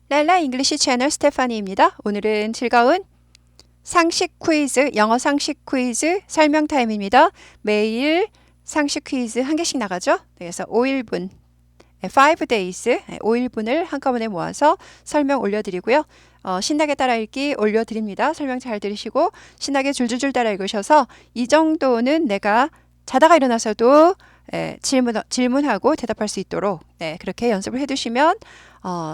랄라 잉글리시 채널 스테파니입니다. 오늘은 즐거운 상식 퀴즈, 영어 상식 퀴즈 설명 타임입니다. 매일 상식 퀴즈 한 개씩 나가죠. 그래서 5일분, 5 days, 5일분을 한꺼번에 모아서 설명 올려드리고요. 신나게 따라 읽기 올려드립니다. 설명 잘 들으시고 신나게 줄줄줄 따라 읽으셔서 이 정도는 내가 자다가 일어나서도 질문하고 대답할 수 있도록 그렇게 연습을 해두시면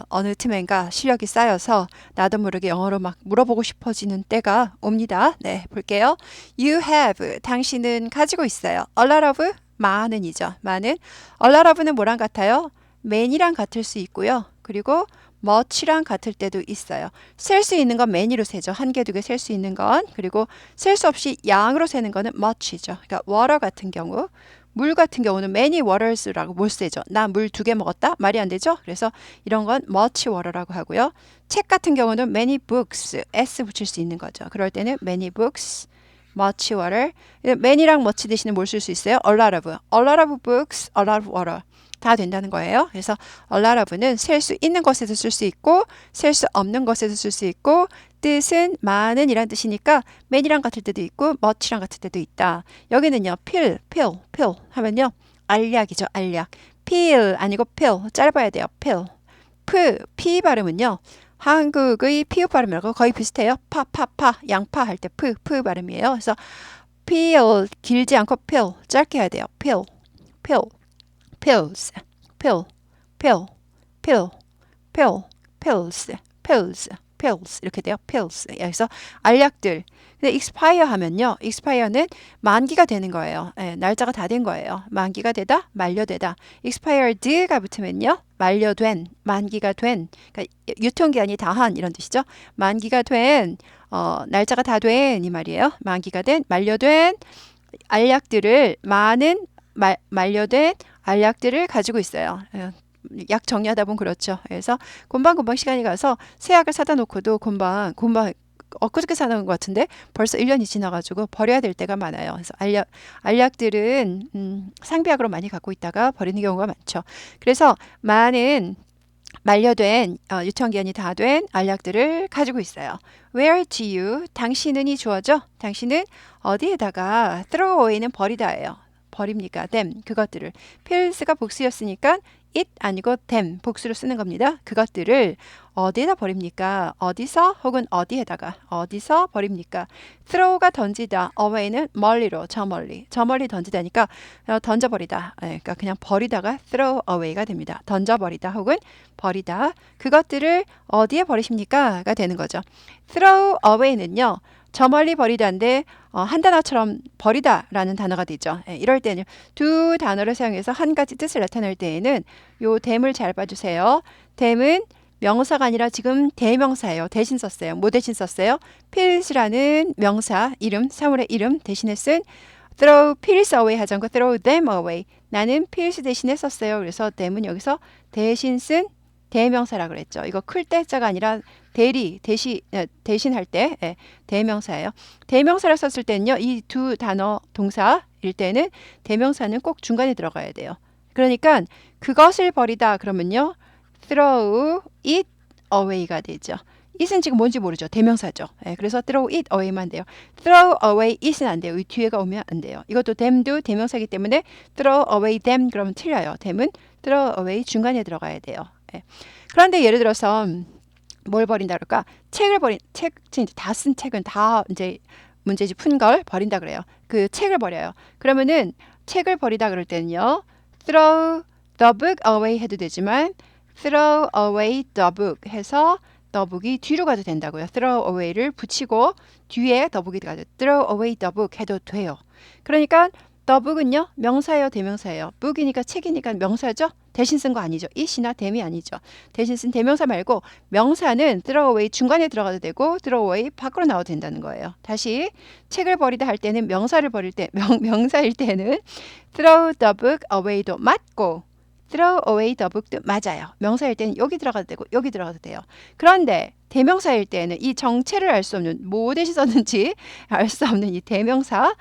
어느 틈엔가 실력이 쌓여서 나도 모르게 영어로 막 물어보고 싶어지는 때가 옵니다. 네, 볼게요. You have, 당신은 가지고 있어요. A lot of, 많은이죠. 많은. A lot of는 뭐랑 같아요? many랑 같을 수 있고요. 그리고 much랑 같을 때도 있어요. 셀 수 있는 건 many로 세죠. 한 개, 두 개 셀 수 있는 건. 그리고 셀 수 없이 양으로 세는 거는 much이죠. 그러니까 water 같은 경우. 물 같은 경우는 many waters라고 못 세죠. 나 물 2개 먹었다? 말이 안 되죠? 그래서 이런 건 much water라고 하고요. 책 같은 경우는 many books, s 붙일 수 있는 거죠. 그럴 때는 many books, much water. many랑 much 대신에 뭘 쓸 수 있어요? a lot of. a lot of books, a lot of water. 다 된다는 거예요. 그래서 a lot of는 셀 수 있는 것에서 쓸 수 있고 셀 수 없는 것에서 쓸 수 있고 뜻은 많은 이란 뜻이니까 many랑 같을 때도 있고 much랑 같을 때도 있다. 여기는요. pill 하면요. 알약이죠. 알약. pill 아니고 pill 짧아야 돼요. pill. p 발음은요. 한국의 피읍 발음이라고 거의 비슷해요. 양파 할 때 프 발음이에요. 그래서 pill 길지 않고 pill 짧게 해야 돼요. pill pills, pill, pill, pill, pill, pills 이렇게 돼요. pills. 여기서 알약들. 근데 expire 하면요. expire는 만기가 되는 거예요. 날짜가 다 된 거예요. 만기가 되다, 만료되다. expired가 붙으면요. 만료된, 만기가 된, 그러니까 유통기한이 다한 이런 뜻이죠. 만기가 된, 날짜가 다 된 이 말이에요. 만기가 된, 만료된 알약들을 많은 만료된 알약들을 가지고 있어요. 약 정리하다 보면 그렇죠. 그래서 금방 시간이 가서 새 약을 사다 놓고도 금방 엊그저께 사놓은 것 같은데 벌써 1년이 지나가지고 버려야 될 때가 많아요. 그래서 알약들은 상비약으로 많이 갖고 있다가 버리는 경우가 많죠. 그래서 많은 만료된 유통기한이 다 된 알약들을 가지고 있어요. Where do you? 당신은이 주어죠. 당신은 어디에다가 throw away는 버리다예요. 버립니까? them 그것들을. pills가 복수였으니까 it 아니고 them 복수로 쓰는 겁니다. 그것들을 어디에다 버립니까? 어디서 혹은 어디에다가 어디서 버립니까? throw가 던지다, away는 멀리로 저 멀리 던지다니까 던져버리다. 그러니까 그냥 버리다가 throw away가 됩니다. 던져버리다 혹은 버리다. 그것들을 어디에 버리십니까?가 되는 거죠. throw away는요. 저 멀리 버리다인데 한 단어처럼 버리다라는 단어가 되죠. 이럴 때는 두 단어를 사용해서 한 가지 뜻을 나타낼 때에는 요 them을 잘 봐주세요. them은 명사가 아니라 지금 대명사예요. 대신 썼어요. 뭐 대신 썼어요? pills라는 명사 이름, 사물의 이름 대신에 쓴 throw pills away 하지 않고 throw them away. 나는 pills 대신에 썼어요. 그래서 them은 여기서 대신 쓴 대명사라 그랬죠. 이거 클 때자가 아니라 대신할 때 대명사예요. 대명사를 썼을 때는요. 이 두 단어 동사일 때는 대명사는 꼭 중간에 들어가야 돼요. 그러니까 그것을 버리다 그러면요. throw it away가 되죠. it은 지금 뭔지 모르죠. 대명사죠. 그래서 throw it away만 돼요. throw away it은 안 돼요. 이 뒤에가 오면 안 돼요. 이것도 them도 대명사이기 때문에 throw away them 그러면 틀려요. them은 throw away 중간에 들어가야 돼요. 그런데 예를 들어서 뭘 버린다 그럴까? 책을 다 쓴 책은 다 이제 문제집 푼 걸 버린다 그래요. 그 책을 버려요. 그러면은 책을 버리다 그럴 때는요. throw the book away 해도 되지만 throw away the book 해서 the book이 뒤로 가도 된다고요. throw away를 붙이고 뒤에 the book이 가도 throw away the book 해도 돼요. 그러니까 the book은요. 명사예요, 대명사예요. book이니까 책이니까 명사죠. 대신 쓴 거 아니죠. it이나 them이 아니죠. 대신 쓴 대명사 말고 명사는 throw away 중간에 들어가도 되고 throw away 밖으로 나와도 된다는 거예요. 다시 책을 버리다 할 때는 명사를 버릴 때 명사일 때는 throw the book away도 맞고 throw away the book도 맞아요. 명사일 때는 여기 들어가도 되고 여기 들어가도 돼요. 그런데 대명사일 때는 이 정체를 알 수 없는 뭐 대신 썼는지 알 수 없는 이 대명사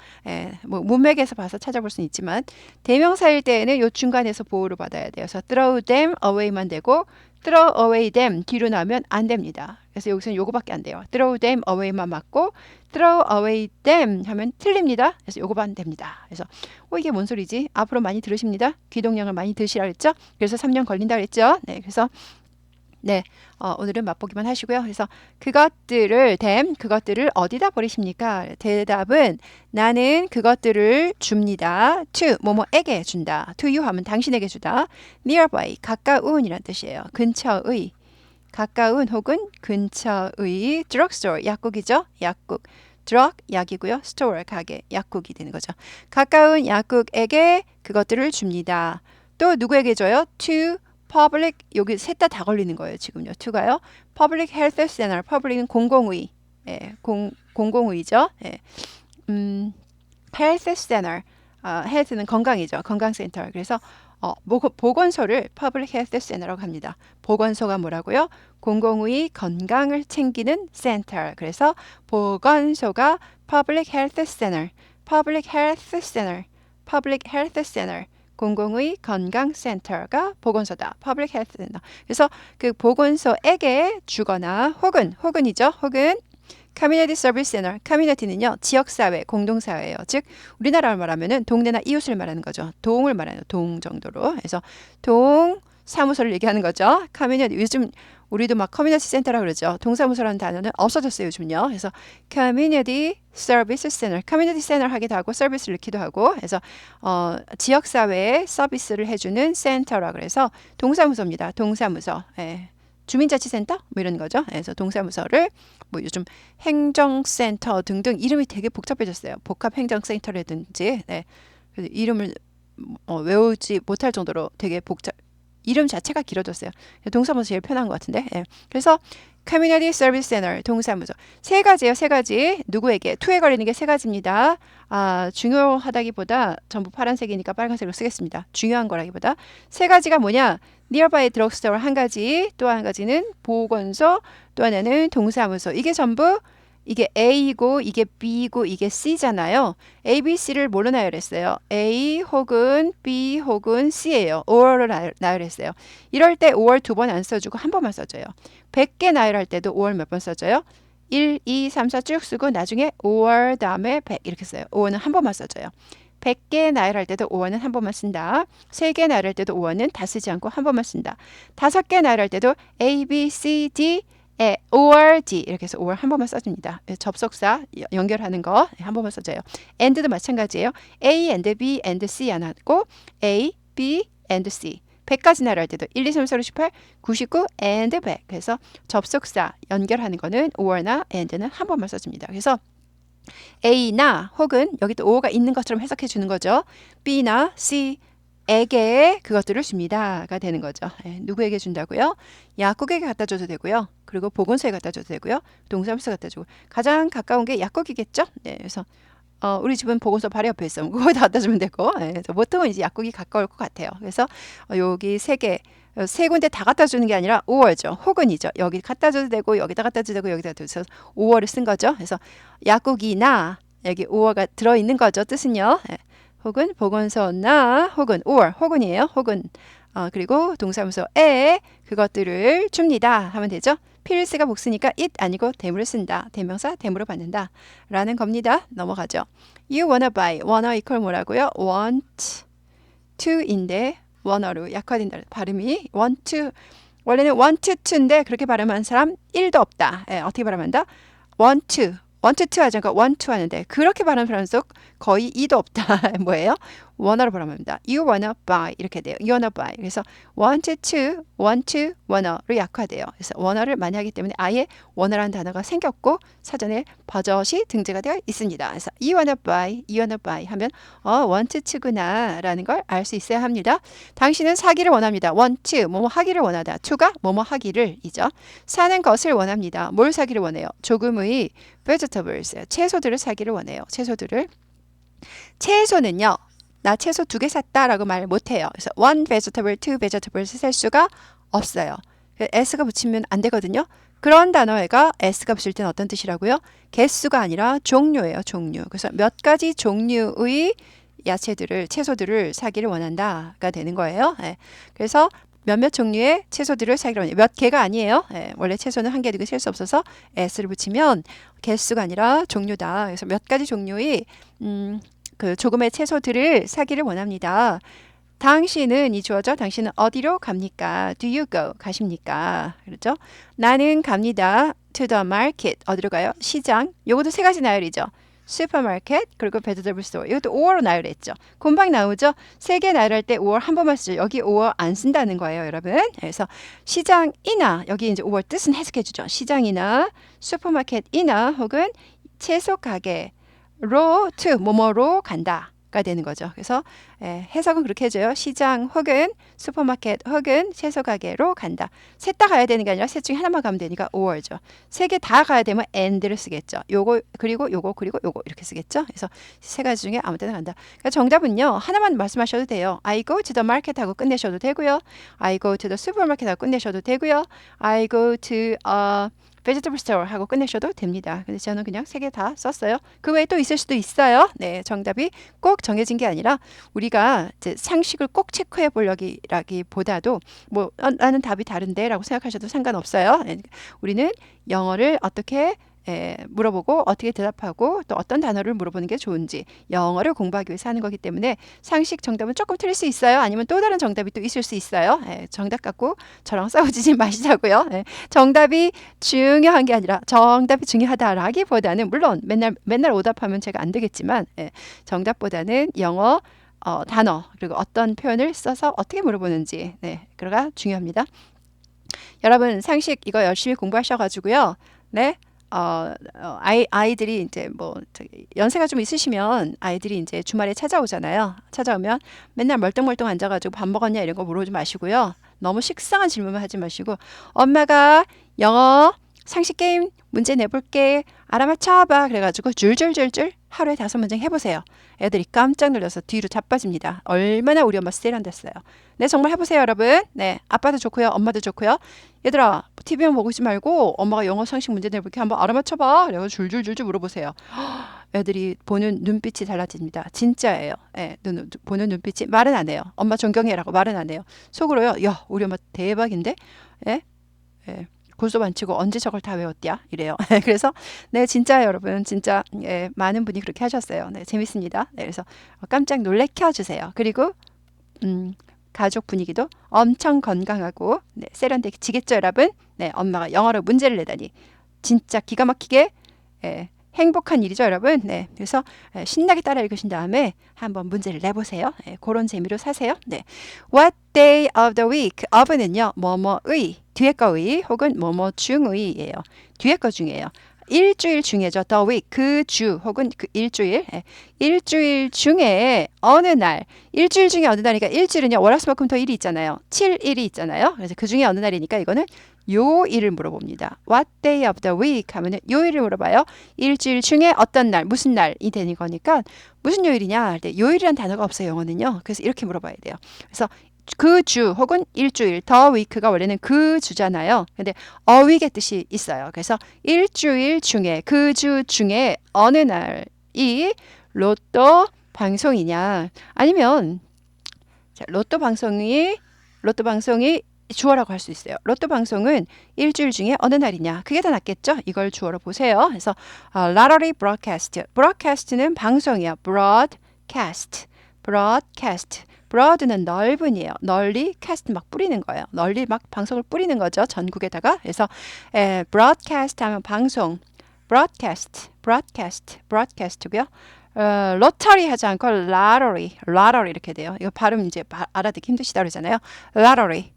뭐 문맥에서 봐서 찾아볼 수는 있지만 대명사일 때는 요 중간에서 보호를 받아야 돼요. 그래서 throw them away만 되고 throw away them 뒤로 나오면 안 됩니다. 그래서 여기서는 요거밖에 안 돼요. throw them away만 맞고 throw away them 하면 틀립니다. 그래서 요거만 됩니다. 그래서 이게 뭔 소리지? 앞으로 많이 들으십니다. 귀동량을 많이 드시라 그랬죠? 그래서 3년 걸린다 그랬죠? 네, 그래서 네, 오늘은 맛보기만 하시고요. 그래서 그것들을 어디다 버리십니까? 대답은 나는 그것들을 줍니다. to 뭐뭐에게 준다. to you 하면 당신에게 주다. nearby 가까운이란 뜻이에요. 근처의 가까운 혹은 근처의 drugstore 약국이죠. 약국 drug 약이고요. store 가게 약국이 되는 거죠. 가까운 약국에게 그것들을 줍니다. 또 누구에게 줘요? to public 여기 셋 다 걸리는 거예요. 지금요. to가요. public health center. public은 공공의. 예, 공공의죠. 예. health center. health는 건강이죠. 건강센터. 그래서 보건소를 public health center라고 합니다. 보건소가 뭐라고요? 공공의 건강을 챙기는 center. 그래서 보건소가 public health center. public health center. public health center. 공공의 건강센터가 보건소다. Public Health Center. 그래서 그 보건소에게 주거나 혹은이죠. 혹은 Community Service Center. Community는요. 지역사회, 공동사회예요. 즉 우리나라로 말하면은 동네나 이웃을 말하는 거죠. 동을 말하는 동 정도로. 그래서 동 사무소를 얘기하는 거죠. 커뮤니티 요즘 우리도 막 커뮤니티 센터라고 그러죠. 동사무소라는 단어는 없어졌어요, 요즘요. 그래서 커뮤니티 서비스 센터, 커뮤니티 센터 하기도 하고 서비스를 넣기도 하고 그래서 지역 사회에 서비스를 해주는 센터라 그래서 동사무소입니다. 동사무소. 예. 주민자치센터 뭐 이런 거죠. 그래서 동사무소를 뭐 요즘 행정센터 등등 이름이 되게 복잡해졌어요. 복합행정센터라든지 네. 그래서 이름을 외우지 못할 정도로 되게 이름 자체가 길어졌어요. 동사무소 제일 편한 것 같은데. 예. 그래서 Community Service Center 동사무소 세 가지예요. 세 가지. 누구에게? to에 걸리는 게 세 가지입니다. 중요하다기보다 전부 파란색이니까 빨간색으로 쓰겠습니다. 중요한 거라기보다 세 가지가 뭐냐? Nearby drugstore 한 가지, 또 한 가지는 보건소, 또 하나는 동사무소. 이게 전부 이게 A이고 이게 B이고 이게 C잖아요. A, B, C를 뭘로 나열했어요? A 혹은 B 혹은 C예요. 5월을 나열했어요. 이럴 때 5월 두 번 안 써주고 한 번만 써줘요. 100개 나열할 때도 5월 몇 번 써줘요? 1, 2, 3, 4 쭉 쓰고 나중에 5월 다음에 100 이렇게 써요. 5월은 한 번만 써줘요. 100개 나열할 때도 5월은 한 번만 쓴다. 3개 나열할 때도 5월은 다 쓰지 않고 한 번만 쓴다. 5개 나열할 때도 A, B, C, D or D 이렇게 해서 or 한 번만 써줍니다. 접속사 연결하는 거 한 번만 써줘요. and도 마찬가지예요. A and B and C 안 하고 A, B and C 100까지 나열할 때도 1, 2, 3, 4, 5, 6, 8, 99 and 100 그래서 접속사 연결하는 거는 or나 and는 한 번만 써줍니다. 그래서 A나 혹은 여기도 or가 있는 것처럼 해석해 주는 거죠. B나 C 에게 그것들을 줍니다가 되는 거죠. 누구에게 준다고요? 약국에게 갖다 줘도 되고요. 그리고 보건소에 갖다 줘도 되고요. 동사무소 갖다 주고 가장 가까운 게 약국이겠죠. 네, 그래서 우리 집은 보건소 바로 옆에 있어. 거기다 갖다 주면 되고. 그래서 보통은 이제 약국이 가까울 것 같아요. 그래서 여기 세 군데 다 갖다 주는 게 아니라 5월죠. 혹은이죠. 여기 갖다 줘도 되고 여기다 갖다 줘도 되고 여기다 갖다 줘서 5월을 쓴 거죠. 그래서 약국이나 여기 5월가 들어 있는 거죠. 뜻은요. 혹은 보건소나 혹은 or 혹은이에요. 혹은 그리고 동사무소에 그것들을 줍니다 하면 되죠. 필스가 복수니까 it 아니고 대물을 쓴다. 대명사 대물을 받는다 라는 겁니다. 넘어가죠. You wanna buy wanna 이퀄 뭐라고요? want to인데 wanna로 약화된다. 발음이 want to 원래는 want to인데 그렇게 발음하는 사람 1도 없다. 어떻게 발음한다? want to 하죠. 그러니까 want to 하는데 그렇게 발음하는 사람 속 거의 2도 없다. 뭐예요? wanna로 발음합니다. You wanna buy 이렇게 돼요. You wanna buy. 그래서 want to, wanna로 약화돼요. 그래서 wanna를 많이 하기 때문에 아예 wanna라는 단어가 생겼고 사전에 버젓이 등재가 되어 있습니다. 그래서 you wanna buy 하면 want to구나 라는 걸 알 수 있어야 합니다. 당신은 사기를 원합니다. want to, 뭐뭐 하기를 원하다. to가 뭐뭐 하기를 이죠. 사는 것을 원합니다. 뭘 사기를 원해요? 조금의 vegetables, 채소들을 사기를 원해요. 채소는요. 나 채소 2개 샀다라고 말 못해요. 그래서 one vegetable, two vegetables 살 수가 없어요. s가 붙이면 안 되거든요. 그런 단어가 s가 붙일 때는 어떤 뜻이라고요? 개수가 아니라 종류예요. 종류. 그래서 몇 가지 종류의 채소들을 사기를 원한다가 되는 거예요. 그래서 몇몇 종류의 채소들을 사기로 합니다. 몇 개가 아니에요. 예, 원래 채소는 한 개도 셀 수 없어서 s를 붙이면 개수가 아니라 종류다. 그래서 몇 가지 종류의 그 조금의 채소들을 사기를 원합니다. 당신은 이 주어죠. 당신은 어디로 갑니까? Do you go? 가십니까? 그렇죠? 나는 갑니다. To the market. 어디로 가요? 시장. 요것도 세 가지 나열이죠. 슈퍼마켓 그리고 vegetable store. 이것도 5어로 나열했죠. 금방 나오죠. 세 개 나열할 때 5월 한 번만 쓰죠. 여기 5월 안 쓴다는 거예요, 여러분. 그래서 시장이나 여기 이제 5월 뜻은 해석해 주죠. 시장이나 슈퍼마켓이나 혹은 채소 가게로 to 뭐뭐로 간다. 가 되는 거죠. 그래서 해석은 그렇게 해줘요. 시장 혹은 슈퍼마켓 혹은 채소 가게로 간다. 셋 다 가야 되는 게 아니라 셋 중에 하나만 가면 되니까 5월죠. 세 개 다 가야 되면 and를 쓰겠죠. 요거 그리고 요거 그리고 요거 이렇게 쓰겠죠. 그래서 세 가지 중에 아무 때나 간다. 그러니까 정답은요. 하나만 말씀하셔도 돼요. I go to the market 하고 끝내셔도 되고요. I go to the supermarket 하고 끝내셔도 되고요. I go to vegetable store 하고 끝내셔도 됩니다. 근데 저는 그냥 세 개 다 썼어요. 그 외에 또 있을 수도 있어요. 네, 정답이 꼭 정해진 게 아니라 우리가 이제 상식을 꼭 체크해 보려기보다도 뭐 나는 답이 다른데라고 생각하셔도 상관없어요. 네, 우리는 영어를 어떻게 물어보고 어떻게 대답하고 또 어떤 단어를 물어보는 게 좋은지 영어를 공부하기 위해서 하는 거기 때문에 상식 정답은 조금 틀릴 수 있어요. 아니면 또 다른 정답이 또 있을 수 있어요. 정답 갖고 저랑 싸우지 마시자고요. 정답이 중요한 게 아니라 정답이 중요하다라기보다는 물론 맨날 오답하면 제가 안 되겠지만 정답보다는 영어 단어 그리고 어떤 표현을 써서 어떻게 물어보는지 그거가 중요합니다. 여러분 상식 이거 열심히 공부하셔가지고요. 네. 아이들이 이제 뭐 연세가 좀 있으시면 아이들이 이제 주말에 찾아오잖아요. 찾아오면 맨날 멀뚱멀뚱 앉아가지고 밥 먹었냐 이런 거 물어보지 마시고요. 너무 식상한 질문만 하지 마시고 엄마가 영어 상식 게임 문제 내볼게 알아맞혀봐 그래가지고 줄줄줄줄 하루에 5문장 해보세요. 애들이 깜짝 놀라서 뒤로 자빠집니다. 얼마나 우리 엄마 세련됐어요. 네 정말 해보세요 여러분. 네 아빠도 좋고요 엄마도 좋고요. 얘들아 TV만 보고 있지 말고 엄마가 영어 상식 문제 내볼게 한번 알아맞혀봐. 그래서 줄줄줄줄 물어보세요. 애들이 보는 눈빛이 달라집니다. 진짜예요. 보는 눈빛이 말은 안 해요. 엄마 존경해라고 말은 안 해요. 속으로요. 야 우리 엄마 대박인데. 고스톱 안 치고 언제 저걸 다 외웠냐 이래요. 그래서 네 진짜 여러분 진짜 많은 분이 그렇게 하셨어요. 네 재밌습니다. 네, 그래서 깜짝 놀래켜 주세요. 그리고 가족 분위기도 엄청 건강하고 세련되지겠죠 여러분. 네 엄마가 영어로 문제를 내다니 진짜 기가 막히게 행복한 일이죠 여러분. 네 그래서 신나게 따라 읽으신 다음에 한번 문제를 내보세요. 그런 재미로 사세요. 네 What day of the week of는요 뭐뭐의 뒤에 거의 혹은 뭐뭐 중의예요. 뒤에 거 중이에요. 일주일 중에죠. the week 그 주 혹은 그 일주일 일주일 중에 어느 날 일주일 중에 어느 날이니까 일주일은요 월화수목금토 일이 있잖아요. 7일이 있잖아요. 그래서 그 중에 어느 날이니까 이거는 요일을 물어봅니다. What day of the week 하면은 요일을 물어봐요. 일주일 중에 어떤 날 무슨 날이 되는 거니까 무슨 요일이냐 할 때 요일이란 단어가 없어요 영어는요. 그래서 이렇게 물어봐야 돼요. 그래서 그 주 혹은 일주일 더 위크가 원래는 그 주잖아요. 근데 어위의 뜻이 있어요. 그래서 일주일 중에 그 주 중에 어느 날이 로또 방송이냐 아니면 로또 방송이 주어라고 할 수 있어요. 로또 방송은 일주일 중에 어느 날이냐 그게 더 낫겠죠. 이걸 주어로 보세요. 그래서 lottery broadcast broadcast는 방송이에요. broadcast broad는 넓은이에요. 널리 cast 막 뿌리는 거예요. 널리 막 방송을 뿌리는 거죠. 전국에다가. 그래서 broadcast 하면 방송 broadcast고요. 로터리 하지 않고 lottery 이렇게 돼요. 이거 발음 이제 알아듣기 힘드시다 그러잖아요. lottery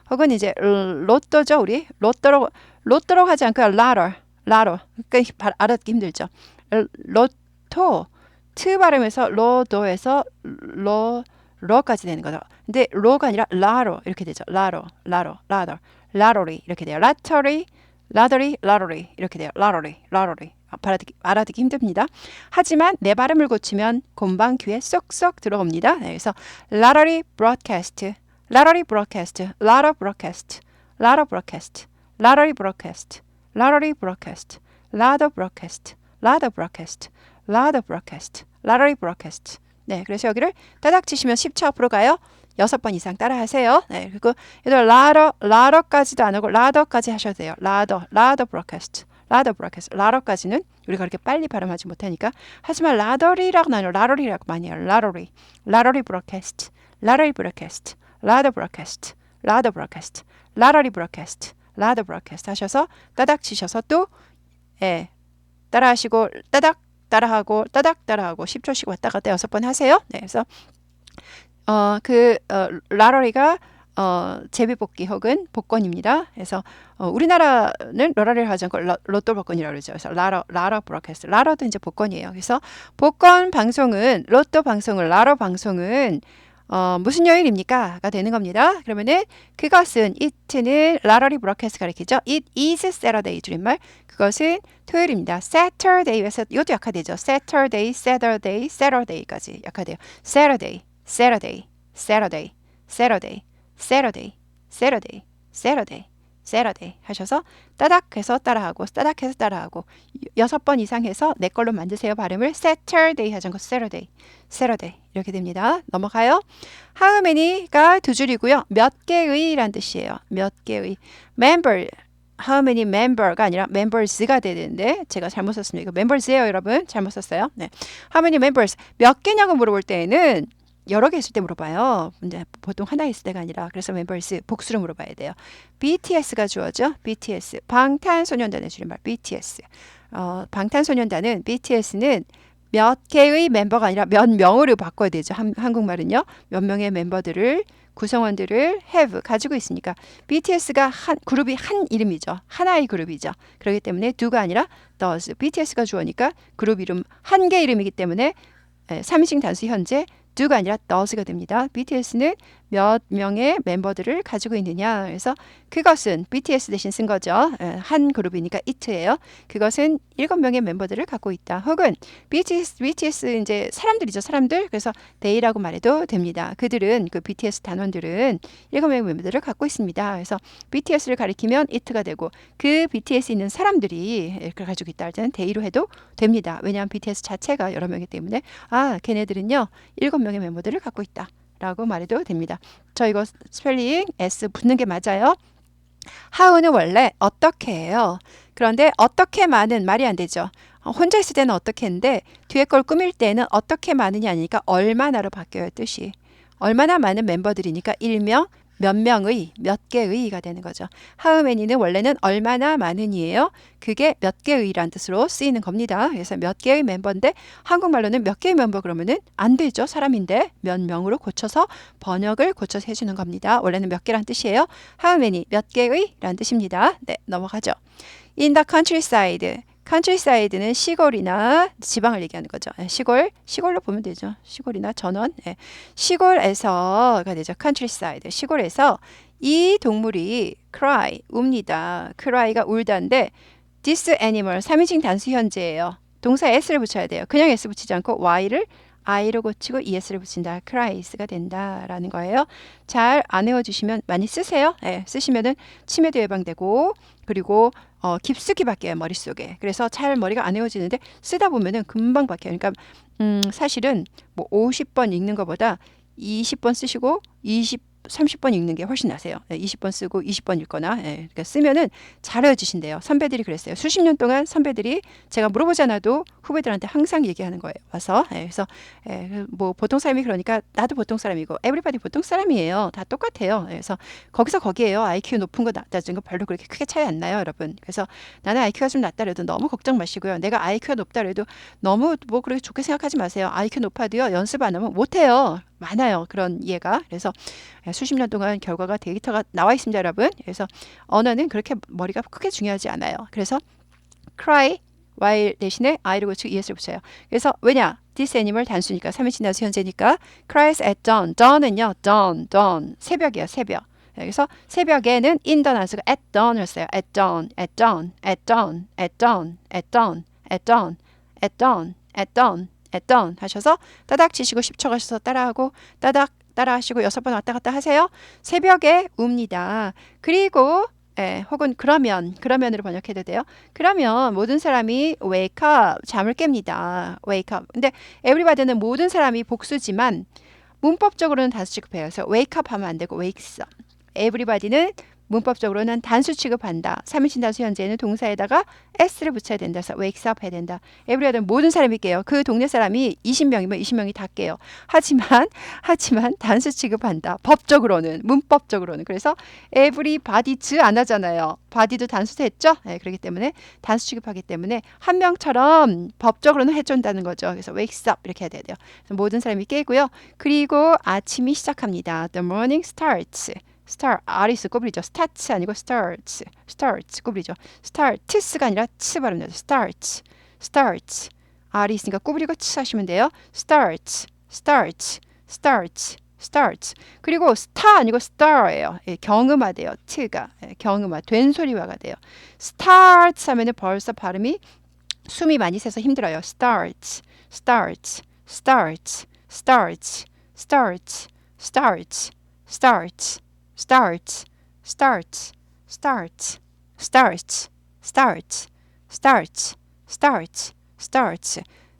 혹은 이제 로또죠. 우리 로또로 하지 않고 lotto 그러니까 알아듣기 힘들죠. 로또 트 발음에서 로도에서 로까지 되는 거죠. 근데 로가 아니라 라로 이렇게 되죠. 라로리 이렇게 돼요. 라터리 이렇게 돼요. 라로리 알아듣기 힘듭니다. 하지만 내 발음을 고치면 금방 귀에 쏙쏙 들어옵니다. 네, 그래서 lottery broadcast lottery broadcast lottery broadcast lottery broadcast lottery broadcast lottery broadcast lottery broadcast lottery broadcast lottery broadcast lottery broadcast 네, 그래서 여기를 따닥 치시면 10초 앞으로 가요. 6번 이상 따라 하세요. 네, 그리고 얘들 라더까지도 안 하고 라더까지 하셔도 돼요. 라더 브로드캐스트. 라더 브로드캐스트. 라더까지는 우리가 그렇게 빨리 발음하지 못하니까 하지만 라더리라고 나요. 라러리라고 많이 해요. 라러리 브로드캐스트. 라러리 브로드캐스트. 라더 브로드캐스트. 라더 브로드캐스트. 라러리 브로드캐스트. 라더 브로드캐스트 하셔서 따닥 치셔서 또 따라하시고 따닥 따라하고 따닥 따라하고 10초씩 왔다 갔다 6번 하세요. 네, 그래서 라러리가 제비뽑기 혹은 복권입니다. 그래서 우리나라는 러러리를 하지 않고 로또 복권이라고 그러죠. 그래서 라러 브로드캐스트. 라러도 이제 복권이에요. 그래서 복권 방송은 로또 방송은 라러 방송은 무슨 요일입니까? 가 되는 겁니다. 그러면은 그것은 it는 라러리 브로드캐스트 가리키죠. It is Saturday 줄임말. 그것은 토요일입니다. Saturday에서 이것도 약화되죠. Saturday까지 약화돼요. Saturday 하셔서 따닥해서 따라하고 따닥해서 따라하고 6번 이상 해서 내 걸로 만드세요. 발음을 Saturday 하지 않고 Saturday 이렇게 됩니다. 넘어가요. How many가 두 줄이고요. 몇 개의 란 뜻이에요. 몇 개의 member How many member가 아니라 members가 되는데 제가 잘못 썼습니다. 이거 members예요, 여러분. 잘못 썼어요. 네. How many members 몇 개냐고 물어볼 때에는 여러 개 있을 때 물어봐요. 근데 보통 하나 있을 때가 아니라 그래서 members 복수로 물어봐야 돼요. BTS가 주어죠. BTS 방탄소년단의 줄임말 BTS. 방탄소년단은 BTS는 몇 개의 멤버가 아니라 몇 명으로 바꿔야 되죠. 한국말은요. 몇 명의 멤버들을 구성원들을 have 가지고 있으니까 BTS가 그룹이 한 이름이죠. 하나의 그룹이죠. 그렇기 때문에 do가 아니라 does. BTS가 주어니까 그룹 이름 한 개 이름이기 때문에 3인칭 단수 현재 do가 아니라 does가 됩니다. BTS는 몇 명의 멤버들을 가지고 있느냐. 그래서 그것은 BTS 대신 쓴 거죠. 한 그룹이니까 it예요. 그것은 7명의 멤버들을 갖고 있다. 혹은 BTS 이제 사람들이죠. 사람들. 그래서 they라고 말해도 됩니다. 그들은 그 BTS 단원들은 7명의 멤버들을 갖고 있습니다. 그래서 BTS를 가리키면 it가 되고 그 BTS에 있는 사람들이 가지고 있다 할 때는 they로 해도 됩니다. 왜냐하면 BTS 자체가 여러 명이기 때문에 걔네들은요 7명의 멤버들을 갖고 있다. 라고 말해도 됩니다. 저 이거 스펠링 S 붙는 게 맞아요. how는 원래 어떻게 해요. 그런데 어떻게만은 말이 안 되죠. 혼자 있을 때는 어떻게 했는데 뒤에 걸 꾸밀 때는 어떻게 많으냐 아니니까 얼마나로 바뀌어요. 뜻이. 얼마나 많은 멤버들이니까 일명 몇 명의, 몇 개의가 되는 거죠. How many는 원래는 얼마나 많으니예요. 그게 몇 개의란 뜻으로 쓰이는 겁니다. 그래서 몇 개의 멤버인데 한국말로는 몇 개의 멤버 그러면은 안 되죠. 사람인데 몇 명으로 고쳐서 번역을 고쳐서 해주는 겁니다. 원래는 몇 개란 뜻이에요. How many, 몇 개의 란 뜻입니다. 네, 넘어가죠. In the countryside. countryside는 시골이나 지방을 얘기하는 거죠. 시골로 보면 되죠. 시골이나 전원. 시골에서가 되죠. countryside. 시골에서 이 동물이 cry, 웁니다. cry가 울다인데 this animal, 3인칭 단수 현재예요. 동사에 s를 붙여야 돼요. 그냥 s 붙이지 않고 y를 i로 고치고 es를 붙인다. cries가 된다라는 거예요. 잘 안 외워주시면 많이 쓰세요. 쓰시면은 치매도 예방되고 그리고 깊숙이 박혀요. 머릿속에. 그래서 잘 머리가 안 외워지는데 쓰다 보면은 금방 박혀요. 그러니까 사실은 뭐 50번 읽는 것보다 20번 쓰시고 30번 읽는 게 훨씬 나세요. 20번 쓰고 20번 읽거나 그러니까 쓰면은 잘 외워지신대요. 선배들이 그랬어요. 수십 년 동안 선배들이 제가 물어보지 않아도 후배들한테 항상 얘기하는 거예요. 와서 그래서 뭐 보통 사람이 그러니까 나도 보통 사람이고 에브리바디 보통 사람이에요. 다 똑같아요. 그래서 거기에요. IQ 높은 거 낮은 거 별로 그렇게 크게 차이 안 나요, 여러분. 그래서 나는 IQ가 좀 낮다 그래도 너무 걱정 마시고요. 내가 IQ가 높다 그래도 너무 뭐 그렇게 좋게 생각하지 마세요. IQ 높아도요. 연습 안 하면 못해요. 많아요. 그런 이해가. 그래서 수십 년 동안 결과가 데이터가 나와 있습니다, 여러분. 그래서 언어는 그렇게 머리가 크게 중요하지 않아요. 그래서 cry while 대신에 i를 고치고 es를 붙여요. 그래서 왜냐? this animal 단수니까 3인칭 단수 현재니까 cries at dawn. dawn은요. dawn. 새벽이에요. 새벽. 그래서 새벽에는 in the 단수가 at dawn을 써요. at dawn. 하셔서 따닥 치시고 10초 가셔서 따라하고 따닥 따라하시고 6번 왔다 갔다 하세요. 새벽에 웁니다. 그리고 혹은 그러면으로 번역해도 돼요. 그러면 모든 사람이 wake up 잠을 깹니다. wake up. 근데 everybody는 모든 사람이 복수지만 문법적으로는 단수 취급해요. 그래서 wake up 하면 안 되고 wakes up. everybody는 문법적으로는 단수 취급한다. 3인칭 단수 현재는 동사에다가 s를 붙여야 된다. 그래서 wakes up 해야 된다. everybody는 모든 사람이 깨요. 그 동네 사람이 20명이면 20명이 다 깨요. 하지만 단수 취급한다. 법적으로는, 문법적으로는. 그래서 everybody's 안 하잖아요. body도 단수도 했죠. 네, 그렇기 때문에 단수 취급하기 때문에 한 명처럼 법적으로는 해준다는 거죠. 그래서 wakes up 이렇게 해야 돼요. 그래서 모든 사람이 깨고요. 그리고 아침이 시작합니다. The morning starts. start, R이 꼬부리죠. starts 아니고 starts 꼬부리죠. starts가 아니라 츠 발음 나죠. starts, R이 있으니까 꼬부리고 츠 하시면 돼요. starts. 그리고 star 아니고 star예요. 예, 경음화돼요. t가 경음화, 된 소리화가 돼요. starts 하면은 벌써 발음이 숨이 많이 새서 힘들어요. starts.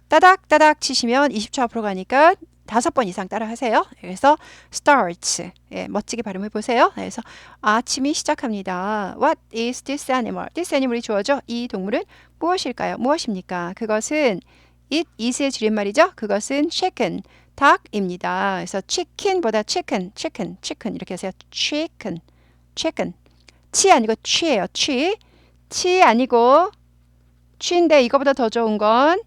따닥따닥 치시면 20초 앞으로 가니까 5번 이상 따라 하세요. 그래서 starts. 예, 멋지게 발음해 보세요. 그래서 아침이 시작합니다. What is this animal? This animal이 주어져. 이 동물은 무엇일까요? 무엇입니까? 그것은 it is의 줄임말이죠. 그것은 chicken. 닭입니다. 그래서 chicken보다 chicken 이렇게 하세요. chicken. 치 아니고 취예요. 치 아니고 취인데 이거보다 더 좋은 건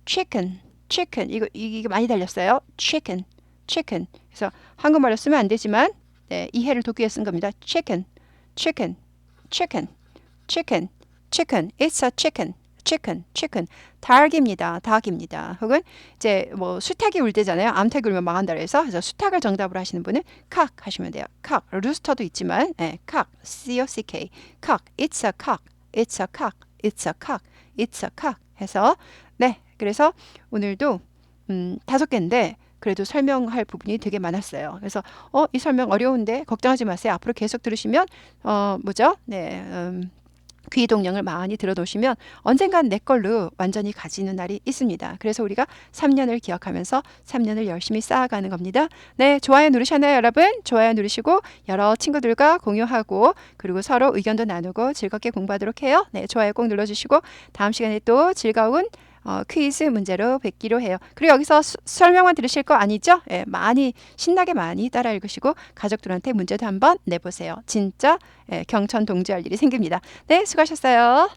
chicken. 이거 많이 달렸어요. chicken. 그래서 한국말로 쓰면 안 되지만 네, 이해를 돕기 위해 쓴 겁니다. chicken. It's a chicken. 닭입니다. 혹은 이제 뭐 수탉이 울 때잖아요. 암탉이 울면 망한다 그래서 수탉을 정답으로 하시는 분은 cock 하시면 돼요. cock. 루스터도 있지만 cock. C-O-C-K. cock. It's a cock. 해서 네. 그래서 오늘도 5개인데 그래도 설명할 부분이 되게 많았어요. 그래서 이 설명 어려운데 걱정하지 마세요. 앞으로 계속 들으시면 뭐죠? 네. 귀 동령을 많이 들어놓으시면 언젠간 내 걸로 완전히 가지는 날이 있습니다. 그래서 우리가 3년을 기억하면서 3년을 열심히 쌓아가는 겁니다. 네, 좋아요 누르셨나요, 여러분? 좋아요 누르시고 여러 친구들과 공유하고 그리고 서로 의견도 나누고 즐겁게 공부하도록 해요. 네, 좋아요 꼭 눌러주시고 다음 시간에 또 즐거운 퀴즈 문제로 뵙기로 해요. 그리고 여기서 설명만 들으실 거 아니죠? 예, 신나게 많이 따라 읽으시고 가족들한테 문제도 한번 내보세요. 진짜 경천동지할 일이 생깁니다. 네, 수고하셨어요.